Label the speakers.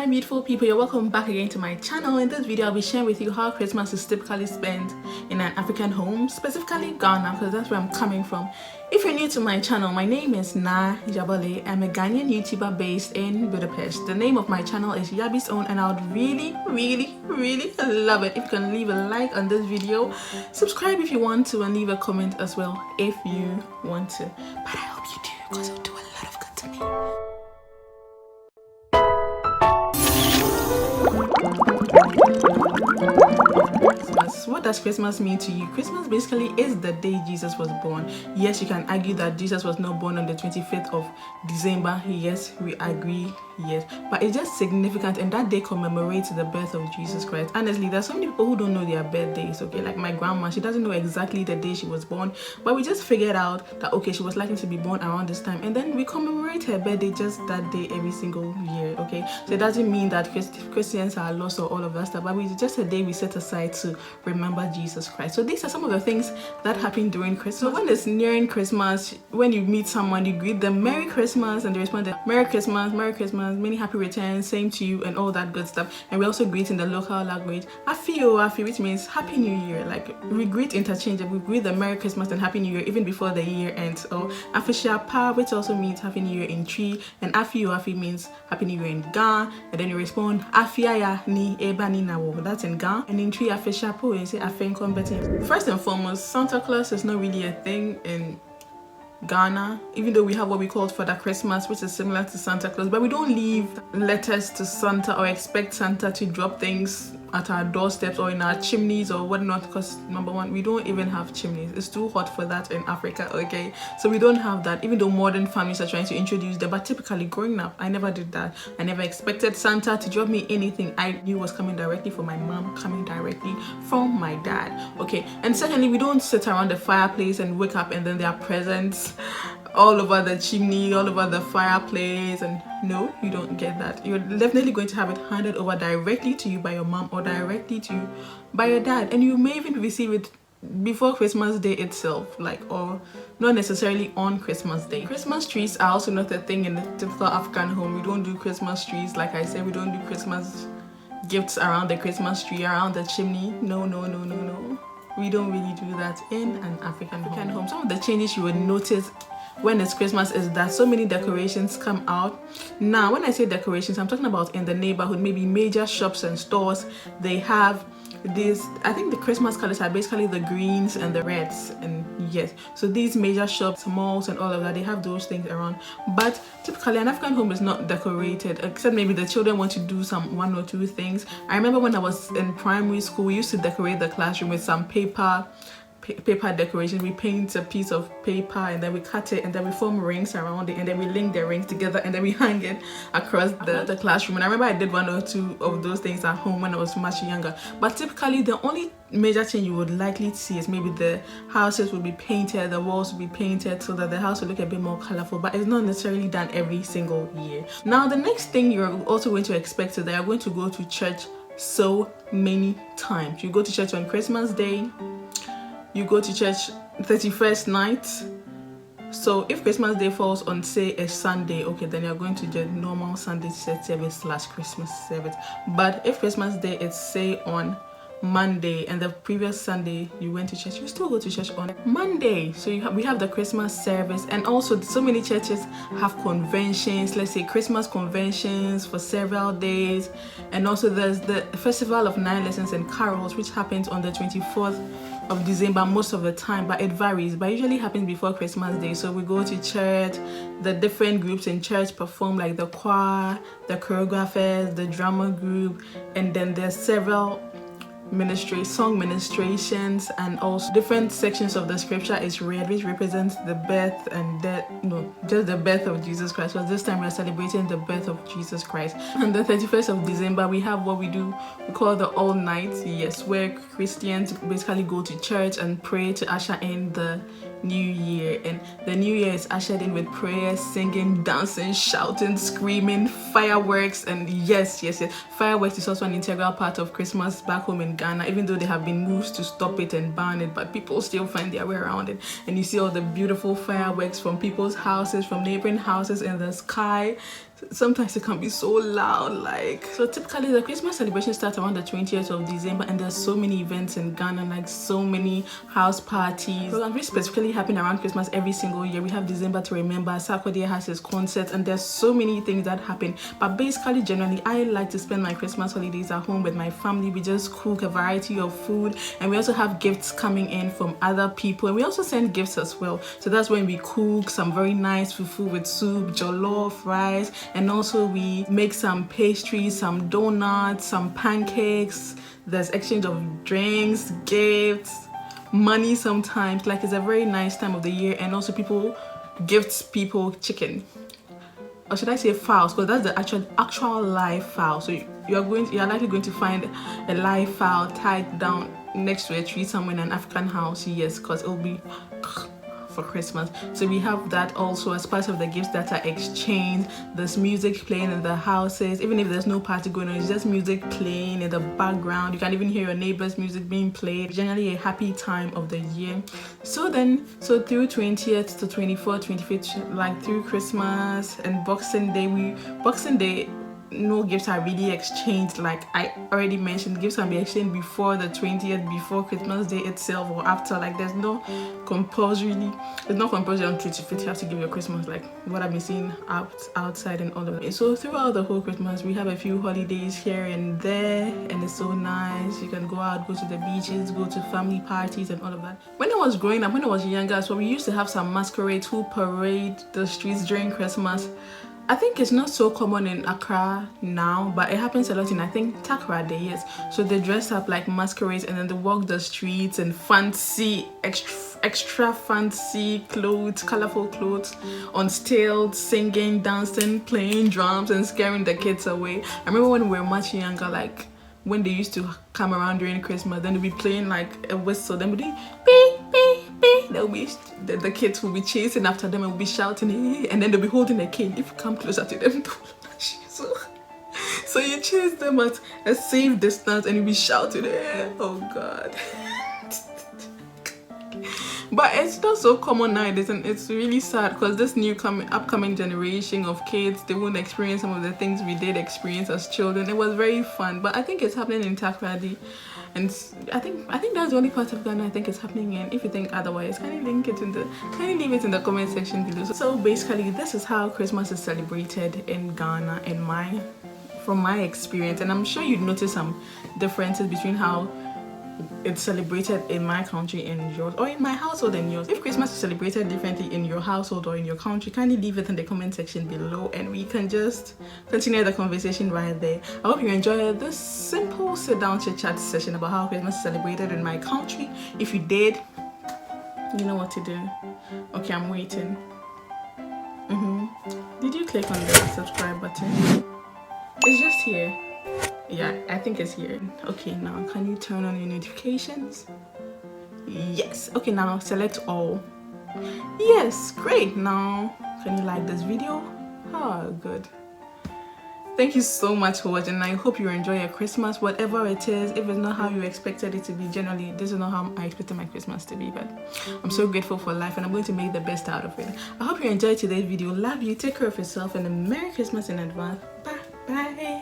Speaker 1: Hi beautiful people, you're welcome back again to my channel. In this video I'll be sharing with you how Christmas is typically spent in an African home, specifically Ghana, because that's where I'm coming from. If you're new to my channel, my name is Na Jabale. I'm a Ghanaian YouTuber based in Budapest. The name of my channel is Yabi's Own, and I would really love it if you can leave a like on this video, subscribe if you want to, and leave a comment as well if you want to. But I hope you do, because it'll do a lot of good to me. Christmas. What does Christmas mean to you? Christmas basically is the day Jesus was born. Yes, you can argue that Jesus was not born on the 25th of December. Yes, we agree. Yes, but it's just significant, and that day commemorates the birth of Jesus Christ. Honestly, there's so many people who don't know their birthdays. Okay, like my grandma, she doesn't know exactly the day she was born, but we just figured out that okay, she was likely to be born around this time, and then we commemorate her birthday just that day every single year. Okay, so it doesn't mean that Christians are lost or all of that stuff, but it's just a day we set aside to remember Jesus Christ. So these are some of the things that happen during Christmas. So when it's nearing Christmas, when you meet someone, you greet them Merry Christmas, and they respond Merry Christmas, Merry Christmas, many happy returns, same to you, and all that good stuff. And we also greet in the local language Afi, which means Happy New Year. Like we greet interchangeably. We greet the Merry Christmas and Happy New Year even before the year ends. Or Afishapa, which also means Happy New Year in Tree, and Afi means Happy New Year in Ga, and then you respond Afiaya ni ebani nawo. That's in Ga, and in Tree Afishapo you say Afen combating. First and foremost, Santa Claus is not really a thing in Ghana, even though we have what we call Father Christmas, which is similar to Santa Claus, but we don't leave letters to Santa or expect Santa to drop things at our doorsteps or in our chimneys or whatnot, because number one, we don't even have chimneys. It's too hot for that in Africa. Okay, so we don't have that, even though modern families are trying to introduce them. But typically growing up, I never did that. I never expected Santa to drop me anything. I knew was coming directly from my mom, coming directly from my dad. Okay, and secondly, we don't sit around the fireplace and wake up and then there are presents all over the chimney, all over the fireplace, and no, you don't get that. You're definitely going to have it handed over directly to you by your mom or directly to you by your dad, and you may even receive it before Christmas Day itself, like, or not necessarily on Christmas Day. Christmas trees are also not a thing in the typical African home. We don't do Christmas trees. Like I said, we don't do Christmas gifts around the Christmas tree, around the chimney. No, we don't really do that in an African home. Some of the changes you would notice when it's Christmas is that so many decorations come out. Now when I say decorations, I'm talking about in the neighborhood, maybe major shops and stores. They have this, I think the Christmas colors are basically the greens and the reds, and yes, so these major shops, malls and all of that, they have those things around. But typically an African home is not decorated, except maybe the children want to do some one or two things. I remember when I was in primary school, we used to decorate the classroom with some paper decoration. We paint a piece of paper and then we cut it and then we form rings around it and then we link the rings together and then we hang it across the classroom. And I remember I did one or two of those things at home when I was much younger. But typically the only major change you would likely see is maybe the houses will be painted, the walls will be painted so that the house will look a bit more colorful, but it's not necessarily done every single year. Now the next thing you're also going to expect is that you're going to go to church so many times. You go to church on Christmas Day, you go to church 31st night. So if Christmas Day falls on, say, a Sunday, okay, then you're going to the normal Sunday church service / Christmas service. But if Christmas Day is, say, on Monday and the previous Sunday you went to church, you still go to church on Monday. So we have the Christmas service, and also so many churches have conventions, let's say Christmas conventions for several days. And also there's the Festival of Nine Lessons and Carols, which happens on the 24th of December most of the time, but it varies, but usually happens before Christmas Day. So we go to church, the different groups in church perform, like the choir, the choreographers, the drama group, and then there's several song ministrations, and also different sections of the scripture is read, which represents the birth and death, just the birth of Jesus Christ. So this time we are celebrating the birth of Jesus Christ. And the 31st of December we have what we call the all night, yes, where Christians basically go to church and pray to usher in the new year. And the new year is ushered in with prayers, singing, dancing, shouting, screaming, fireworks. And yes, fireworks is also an integral part of Christmas back home in Ghana, even though they have been moves to stop it and ban it, but people still find their way around it. And you see all the beautiful fireworks from people's houses, from neighboring houses in the sky. sometimes it can be so loud. Like, so typically the Christmas celebration starts around the 20th of December, and there's so many events in Ghana, like so many house parties. Programs which specifically happen around Christmas every single year. We have December to Remember, Sarkodie has his concert, and there's so many things that happen. But basically, generally, I like to spend my Christmas holidays at home with my family. We just cook a variety of food, and we also have gifts coming in from other people, and we also send gifts as well. So that's when we cook some very nice fufu with soup, jollof rice, and also we make some pastries, some donuts, some pancakes. There's exchange of drinks, gifts, money sometimes. Like, it's a very nice time of the year. And also people gifts people chicken, or should I say fowls, because that's the actual live fowl. So you're likely going to find a live fowl tied down next to a tree somewhere in an African house. Yes, because it will be for Christmas. So we have that also as part of the gifts that are exchanged. There's music playing in the houses, even if there's no party going on, it's just music playing in the background. You can even hear your neighbor's music being played. Generally a happy time of the year. So through 20th to 24th, 25th, like through Christmas and Boxing Day, no gifts are really exchanged. Like I already mentioned, gifts can be exchanged before the 20th, before Christmas Day itself, or after. Like there's no compulsory on 25th you have to give your Christmas, like what I've been seeing outside and all of it. So throughout the whole Christmas, we have a few holidays here and there, and it's so nice. You can go out, go to the beaches, go to family parties and all of that. When I was growing up, when I was younger, so we used to have some masquerades who parade the streets during Christmas. I think it's not so common in Accra now, but it happens a lot in, I think, Takoradi, yes. So they dress up like masquerades, and then they walk the streets in fancy, extra fancy clothes, colorful clothes, on stilts, singing, dancing, playing drums, and scaring the kids away. I remember when we were much younger, like when they used to come around during Christmas, then they'll be playing like a whistle, then we'll be beep, beep, beep. They'll be, the kids will be chasing after them and will be shouting, hey, and then they'll be holding a cane. If you come closer to them, so you chase them at a safe distance and you'll be shouting, hey. Oh God. But it's not so common nowadays, and it's really sad because this new upcoming generation of kids, they won't experience some of the things we did experience as children. It was very fun, but I think it's happening in Takoradi, and I think that's the only part of Ghana I think it's happening in. If you think otherwise, kindly leave it in the comment section below. So basically, this is how Christmas is celebrated in Ghana from my experience, and I'm sure you'd notice some differences between how it's celebrated in my country and yours, or in my household and yours. If Christmas is celebrated differently in your household or in your country, kindly leave it in the comment section below, and we can just continue the conversation right there. I hope you enjoyed this simple sit down chit chat session about how Christmas is celebrated in my country. If you did, you know what to do. Okay, I'm waiting. Did you click on the subscribe button? It's just here. Yeah, I think it's here. Okay, now can you turn on your notifications? Yes. Okay, now select all. Yes, great. Now can you like this video? Oh, good. Thank you so much for watching. I hope you enjoy your Christmas, whatever it is. If it's not how you expected it to be, generally this is not how I expected my Christmas to be, but I'm so grateful for life and I'm going to make the best out of it. I hope you enjoyed today's video. Love you, take care of yourself, and a Merry Christmas in advance. Bye.